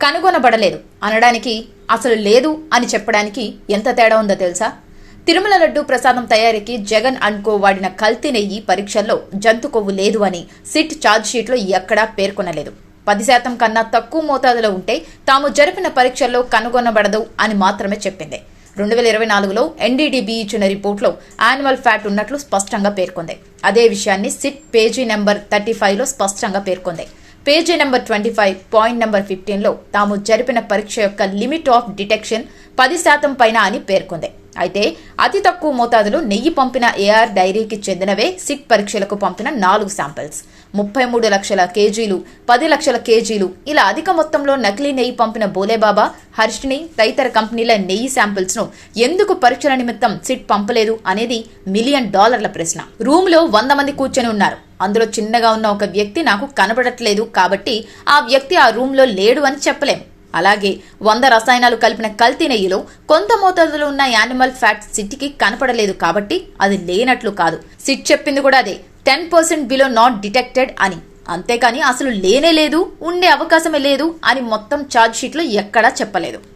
కనుగొనబడలేదు అనడానికి అసలు లేదు అని చెప్పడానికి ఎంత తేడా ఉందో తెలుసా? తిరుమల లడ్డు ప్రసాదం తయారీకి జగన్ అండ్ కో వాడిన కల్తీ నెయ్యి పరీక్షల్లో జంతు కొవ్వు లేదు అని సిట్ ఛార్జ్షీట్లో ఎక్కడా పేర్కొనలేదు. 10% కన్నా తక్కువ మోతాదులో ఉంటే తాము జరిపిన పరీక్షల్లో కనుగొనబడదు అని మాత్రమే చెప్పింది. 2024లో ఎన్డీడీబీ ఇచ్చిన రిపోర్ట్లో యాన్యువల్ ఫ్యాట్ ఉన్నట్లు స్పష్టంగా పేర్కొంది. అదే విషయాన్ని సిట్ పేజీ నెంబర్ 35లో స్పష్టంగా పేర్కొంది. పేజీ నెంబర్ 25 పాయింట్ నెంబర్ 15లో తాము జరిపిన పరీక్ష యొక్క లిమిట్ ఆఫ్ డిటెక్షన్ 10% పైన అని పేర్కొంది. అయితే అతి తక్కువ మోతాదులో నెయ్యి పంపిన ఏఆర్ డైరీకి చెందినవే సిట్ పరీక్షలకు పంపిన 4 శాంపిల్స్. 33 లక్షల కేజీలు, 10 లక్షల కేజీలు ఇలా అధిక మొత్తంలో నకిలీ నెయ్యి పంపిన బోలేబాబా, హర్షిని తదితర కంపెనీల నెయ్యి శాంపిల్స్ ను ఎందుకు పరీక్షల నిమిత్తం సిట్ పంపలేదు అనేది $1 మిలియన్ ప్రశ్న. రూమ్ లో 100 మంది కూర్చొని ఉన్నారు. అందులో చిన్నగా ఉన్న ఒక వ్యక్తి నాకు కనబడట్లేదు కాబట్టి ఆ వ్యక్తి ఆ రూమ్ లో లేడు అని చెప్పలేం. అలాగే 100 రసాయనాలు కలిపిన కల్తీ నెయ్యిలో కొంత మోతాదులో ఉన్న యానిమల్ ఫ్యాట్ సిట్కి కనపడలేదు కాబట్టి అది లేనట్లు కాదు. సిట్ చెప్పింది కూడా అదే, 10% బిలో నాట్ డిటెక్టెడ్ అని. అంతేకాని అసలు లేనే లేదు, ఉండే అవకాశమే లేదు అని మొత్తం ఛార్జ్ షీట్లో ఎక్కడా చెప్పలేదు.